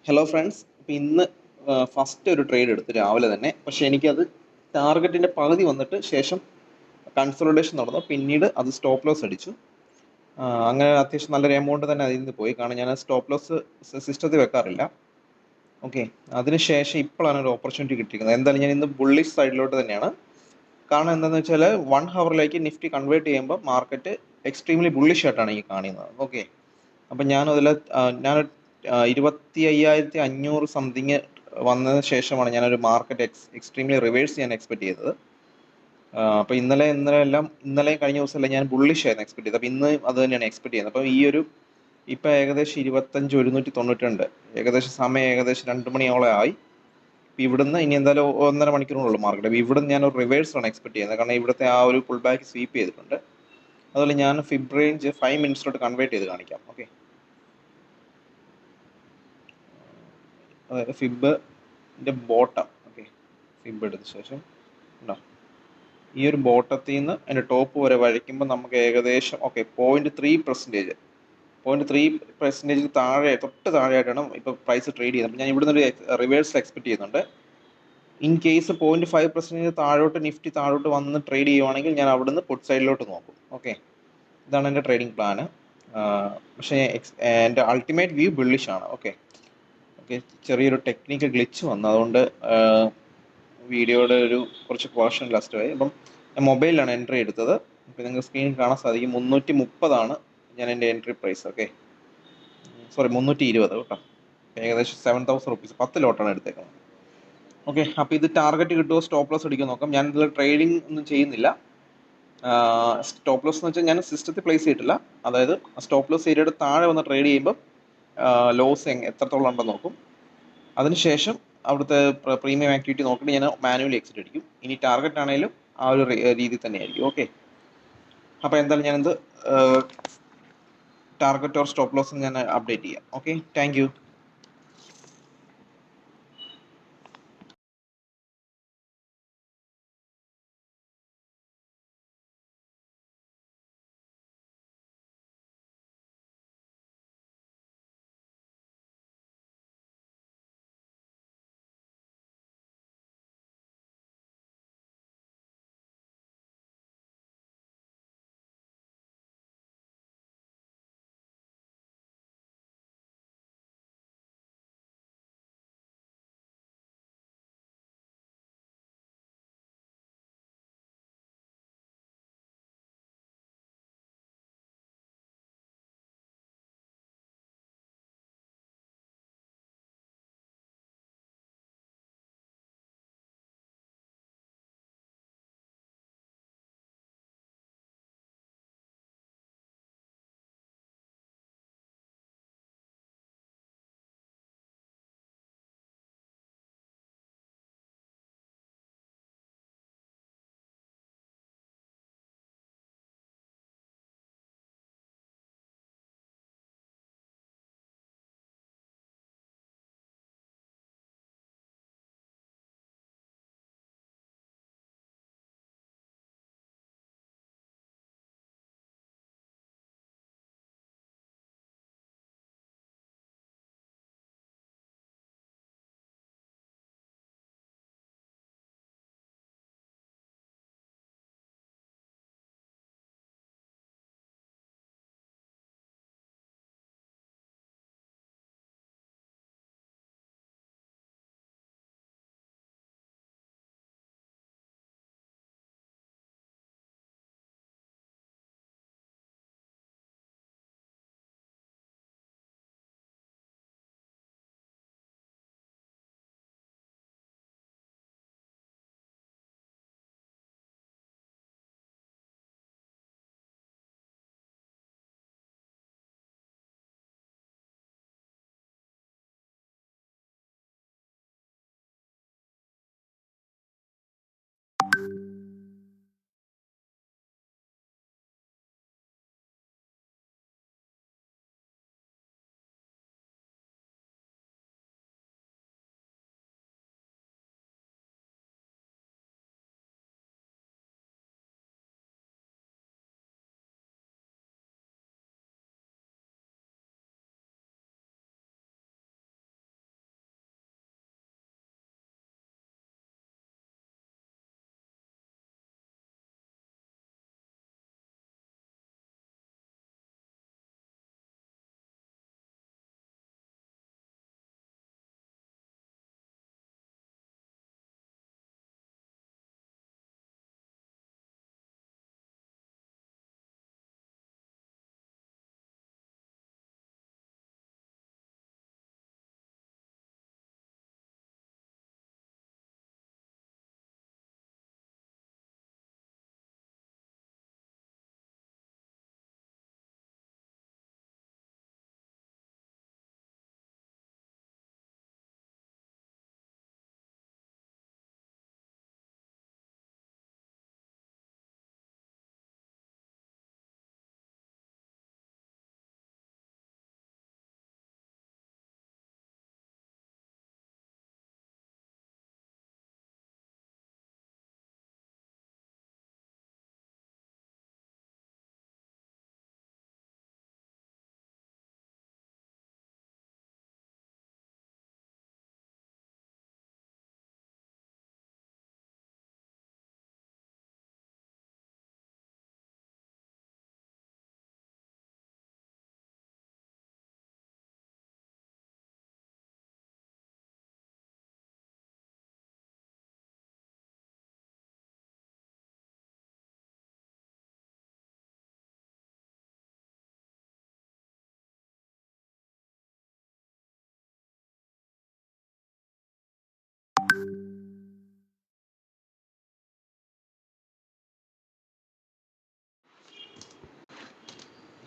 Hello friends, അപ്പോൾ ഇന്ന് first ഒരു ട്രേഡ് എടുത്തു രാവിലെ തന്നെ. പക്ഷേ എനിക്കത് ടാർഗറ്റിൻ്റെ പകുതി വന്നിട്ട് ശേഷം കൺസോളിഡേഷൻ നടന്നു. പിന്നീട് അത് സ്റ്റോപ്പ് ലോസ് അടിച്ചു. അങ്ങനെ അത്യാവശ്യം നല്ലൊരു എമൗണ്ട് തന്നെ അതിൽ നിന്ന് പോയി. കാരണം ഞാൻ സ്റ്റോപ്പ് ലോസ് സിസ്റ്റത്തിൽ വെക്കാറില്ല. ഓക്കെ, അതിനുശേഷം ഇപ്പോഴാണ് ഒരു ഓപ്പർച്യൂണിറ്റി കിട്ടിയിരിക്കുന്നത്. എന്തായാലും ഞാൻ ഇന്ന് ബുള്ളിഷ് സൈഡിലോട്ട് തന്നെയാണ്. കാരണം എന്താണെന്ന് വെച്ചാൽ 1 ഹവറിലേക്ക് നിഫ്റ്റി കൺവേർട്ട് ചെയ്യുമ്പോൾ മാർക്കറ്റ് എക്സ്ട്രീംലി ബുള്ളിഷ് ആയിട്ടാണ് ഈ കാണുന്നത്. ഓക്കെ, അപ്പം ഞാൻ 25,500 സംതിങ് വന്നതിന് ശേഷമാണ് ഞാനൊരു മാർക്കറ്റ് എക്സ്ട്രീംലി റിവേഴ്സ് ചെയ്യാൻ എക്സ്പെക്ട് ചെയ്തത്. അപ്പോൾ ഇന്നലെയും കഴിഞ്ഞ ദിവസമെല്ലാം ഞാൻ ബുള്ളിഷ് ആയിരുന്നു എക്സ്പെക്ട് ചെയ്തത്. അപ്പോൾ ഇന്ന് അത് തന്നെയാണ് എക്സ്പെക്ട് ചെയ്യുന്നത്. അപ്പോൾ ഇപ്പം ഏകദേശം 25,192, ഏകദേശം സമയം ഏകദേശം 2 മണിയോളം ആയി. ഇപ്പോൾ ഇവിടുന്ന് ഇനി എന്തായാലും 1.5 മണിക്കൂറിനുള്ളൂ മാർക്കറ്റ്. അപ്പോൾ ഇവിടുന്ന് ഞാനൊരു റിവേഴ്സാണ് എക്സ്പെക്ട് ചെയ്യുന്നത്. കാരണം ഇവിടുത്തെ ആ ഒരു പുൾ ബാക്ക് സ്വീപ്പ് ചെയ്തിട്ടുണ്ട്. അതുപോലെ ഞാൻ ഫിബ് റേഞ്ച് 5 മിനിറ്റ്സിലോട്ട് കൺവേർട്ട് ചെയ്ത് കാണിക്കാം. ഓക്കെ, അതായത് ഫിബിൻ്റെ ബോട്ടം. ഓക്കെ, ഫിബ് എടുത്ത ശേഷം ഉണ്ടോ, ഈ ഒരു ബോട്ടത്തിൽ നിന്ന് അതിൻ്റെ ടോപ്പ് വരെ വരയ്ക്കുമ്പോൾ നമുക്ക് ഏകദേശം 0.3% താഴെ, തൊട്ട് താഴെയായിട്ടാണ് ഇപ്പോൾ പ്രൈസ് ട്രേഡ് ചെയ്യുന്നത്. അപ്പോൾ ഞാൻ ഇവിടുന്ന് ഒരു റിവേഴ്സൽ എക്സ്പെക്ട് ചെയ്യുന്നുണ്ട്. ഇൻ കേസ് 0.5% താഴോട്ട് നിഫ്റ്റി താഴോട്ട് വന്ന് ട്രേഡ് ചെയ്യുവാണെങ്കിൽ ഞാൻ അവിടുന്ന് പുട്ട് സൈഡിലോട്ട് നോക്കും. ഓക്കെ, ഇതാണ് എൻ്റെ ട്രേഡിംഗ് പ്ലാന്. പക്ഷേ എൻ്റെ അൾട്ടിമേറ്റ് വ്യൂ ബുള്ളിഷ് ആണ്. ഓക്കെ, ചെറിയൊരു ടെക്നിക്കൽ ഗ്ലിച്ച് വന്നു, അതുകൊണ്ട് വീഡിയോയുടെ കുറച്ച് പോർഷൻ ലാസ്റ്റായി. അപ്പം ഞാൻ മൊബൈലിലാണ് എൻട്രി എടുത്തത്. അപ്പോൾ നിങ്ങൾക്ക് സ്ക്രീനിൽ കാണാൻ സാധിക്കും 330 ഞാൻ എൻ്റെ എൻട്രി പ്രൈസ്. ഓക്കെ, 320 കേട്ടോ. ഏകദേശം 7,000 റുപ്പീസ്, 10 ലോട്ടാണ് എടുത്തേക്കുന്നത്. ഓക്കെ, അപ്പോൾ ഇത് ടാർഗറ്റ് കിട്ടുമോ, സ്റ്റോപ്പ് ലോസ് അടിക്കുമോ നോക്കാം. ഞാൻ ഇതിൽ ട്രേഡിംഗ് ഒന്നും ചെയ്യുന്നില്ല. സ്റ്റോപ്പ് ലോസ് എന്ന് വെച്ചാൽ ഞാൻ സിസ്റ്റത്തിൽ പ്ലേസ് ചെയ്തിട്ടില്ല. അതായത് സ്റ്റോപ്പ് ലോസ് ഏരിയയുടെ താഴെ വന്ന് ട്രേഡ് ചെയ്യുമ്പോൾ ലോസ് എത്രത്തോളം ഉണ്ടെന്ന് നോക്കും. അതിനുശേഷം അവിടുത്തെ പ്രീമിയം ആക്ടിവിറ്റി നോക്കിയിട്ട് ഞാൻ മാനുവലി എക്സിറ്റ് അടിക്കും. ഇനി ടാർഗറ്റ് ആണെങ്കിലും ആ ഒരു രീതി തന്നെയായിരിക്കും. ഓക്കെ, അപ്പോൾ എന്തായാലും ഞാനെന്ത് ടാർഗറ്റ് ഓർ സ്റ്റോപ്പ് ലോസ് ഞാൻ അപ്ഡേറ്റ് ചെയ്യാം. Okay, thank you.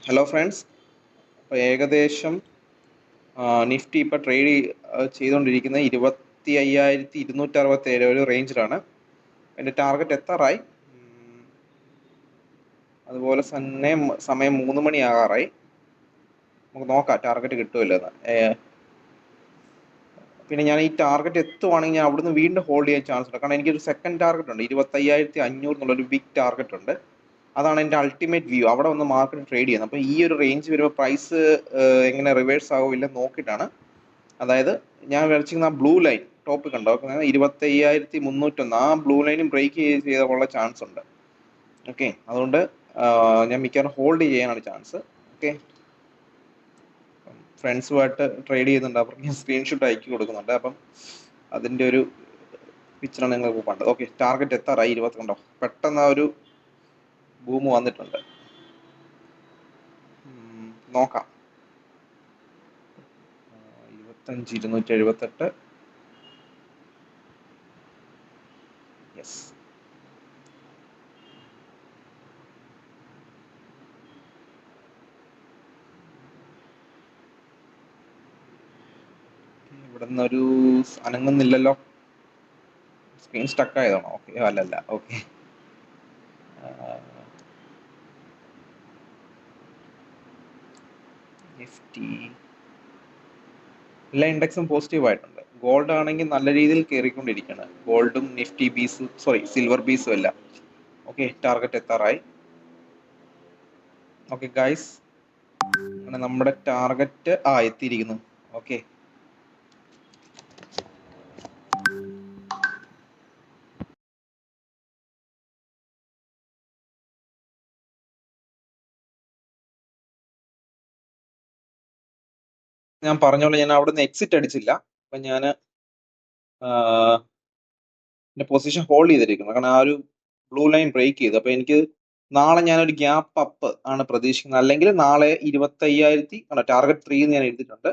Hello friends, അപ്പോൾ ഏകദേശം നിഫ്റ്റി ഇപ്പോൾ ട്രേഡ് ചെയ്തുകൊണ്ടിരിക്കുന്നത് 25,267 ഒരു റേഞ്ചിലാണ്. എൻ്റെ ടാർഗറ്റ് എത്താറായി. അതുപോലെ തന്നെ സമയം 3 മണിയാകാറായി. നമുക്ക് നോക്കാം ടാർഗറ്റ് കിട്ടുമല്ലോ എന്ന്. പിന്നെ ഞാൻ ഈ ടാർഗറ്റ് എത്തുവാണെങ്കിൽ ഞാൻ അവിടുന്ന് വീണ്ടും ഹോൾഡ് ചെയ്യാൻ ചാൻസ് ഉണ്ട്. കാരണം എനിക്കൊരു സെക്കൻഡ് ടാർഗറ്റ് ഉണ്ട്, 25,500 എന്നുള്ളൊരു ബിഗ് ടാർഗറ്റ് ഉണ്ട്. അതാണ് എൻ്റെ അൾട്ടിമേറ്റ് വ്യൂ. അവിടെ ഒന്ന് മാർക്കറ്റ് ട്രേഡ് ചെയ്യുന്നത്. അപ്പോൾ ഈ ഒരു റേഞ്ച് വരുമ്പോൾ പ്രൈസ് എങ്ങനെ റിവേഴ്സ് ആവില്ല നോക്കിയിട്ടാണ്. അതായത് ഞാൻ വരച്ചിരിക്കുന്ന ആ ബ്ലൂ ലൈൻ ടോപ്പ് കണ്ടോ, 25,301, ആ ബ്ലൂ ലൈനും ബ്രേക്ക് ചെയ്തുള്ള ചാൻസ് ഉണ്ട്. ഓക്കെ, അതുകൊണ്ട് ഞാൻ മിക്കവാറും ഹോൾഡ് ചെയ്യാനാണ് ചാൻസ്. ഓക്കെ, ഫ്രണ്ട്സുമായിട്ട് ട്രേഡ് ചെയ്യുന്നുണ്ട്, അവർക്ക് ഞാൻ സ്ക്രീൻഷോട്ട് അയക്കി കൊടുക്കുന്നുണ്ട്. അപ്പം അതിൻ്റെ ഒരു പിക്ചറാണ് നിങ്ങൾക്ക് കണ്ടത്. ഓക്കെ, ടാർഗറ്റ് എത്താറായി 20 കണ്ടോ, പെട്ടെന്ന് ആ ഒരു ബൂം വന്നിട്ടുണ്ട്. നോക്കാം. 25,278. യെസ്, ഇവിടെ നിന്നൊരു അനങ്ങുന്നില്ലല്ലോ. സ്ക്രീൻ സ്റ്റക്ക് ആയതാണോ? ഓക്കെ, അല്ലല്ല. ഓക്കെ, നിഫ്റ്റി എല്ലാ ഇൻഡെക്സും പോസിറ്റീവ് ആയിട്ടുണ്ട്. ഗോൾഡ് ആണെങ്കിൽ നല്ല രീതിയിൽ കയറിക്കൊണ്ടിരിക്കുകയാണ്. ഗോൾഡും നിഫ്റ്റി ബീസും സിൽവർ ബീസും എല്ലാം. ഓക്കെ, ടാർഗറ്റ് എത്താറായി. ഓക്കെ ഗൈസ്, നമ്മുടെ ടാർഗറ്റ് എത്തിയിരിക്കുന്നു. ഓക്കെ, ഞാൻ പറഞ്ഞോളൂ, ഞാൻ അവിടുന്ന് എക്സിറ്റ് അടിച്ചില്ല. അപ്പൊ ഞാൻ എന്റെ പൊസിഷൻ ഹോൾഡ് ചെയ്തിരിക്കുന്നു. കാരണം ആ ഒരു ബ്ലൂ ലൈൻ ബ്രേക്ക് ചെയ്തു. അപ്പൊ എനിക്ക് നാളെ ഞാനൊരു ഗ്യാപ്പ് അപ്പ് ആണ് പ്രതീക്ഷിക്കുന്നത്. അല്ലെങ്കിൽ നാളെ 25,000 ടാർഗറ്റ് 3 ഞാൻ എഴുതിയിട്ടുണ്ട്,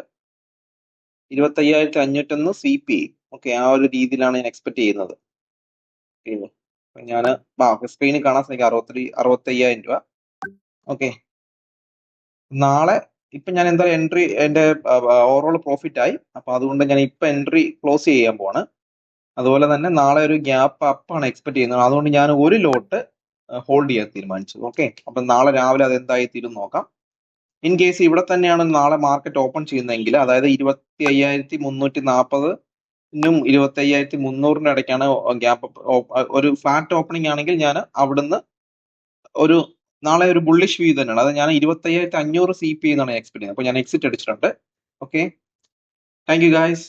25,501 സ്വീപ്പ് ചെയ്യും. ഓക്കെ, ആ ഒരു രീതിയിലാണ് ഞാൻ എക്സ്പെക്ട് ചെയ്യുന്നത്. ഞാൻ സ്ക്രീനിൽ കാണാൻ ശ്രമിക്കാം 65,000 രൂപ. ഓക്കെ, നാളെ ഇപ്പൊ ഞാൻ എന്തായാലും എൻട്രി, എന്റെ ഓവറോൾ പ്രോഫിറ്റ് ആയി. അപ്പൊ അതുകൊണ്ട് ഞാൻ ഇപ്പൊ എൻട്രി ക്ലോസ് ചെയ്യാൻ പോവാണ്. അതുപോലെ തന്നെ നാളെ ഒരു ഗ്യാപ്പ് അപ്പ് ആണ് എക്സ്പെക്ട് ചെയ്യുന്നത്. അതുകൊണ്ട് ഞാൻ ഒരു ലോട്ട് ഹോൾഡ് ചെയ്യാൻ തീരുമാനിച്ചു. ഓക്കെ, അപ്പൊ നാളെ രാവിലെ അത് എന്തായി തീരും നോക്കാം. ഇൻ കേസ് ഇവിടെ തന്നെയാണ് നാളെ മാർക്കറ്റ് ഓപ്പൺ ചെയ്യുന്നതെങ്കിൽ, അതായത് 25,340നും 25,300 ഇടയ്ക്കാണ് ഗ്യാപ്പ് ഒരു ഫ്ലാറ്റ് ഓപ്പണിംഗ് ആണെങ്കിൽ ഞാൻ അവിടുന്ന് ഒരു നാളെ ഒരു ബുള്ളിഷ് വ്യൂ തന്നെയാണ്. അത് ഞാൻ 25,500 CP എന്നാണ് എക്സ്പെക്ട് ചെയ്യുന്നത്. അപ്പൊ ഞാൻ എക്സിറ്റ് അടിച്ചിട്ടുണ്ട്. Okay, thank you guys.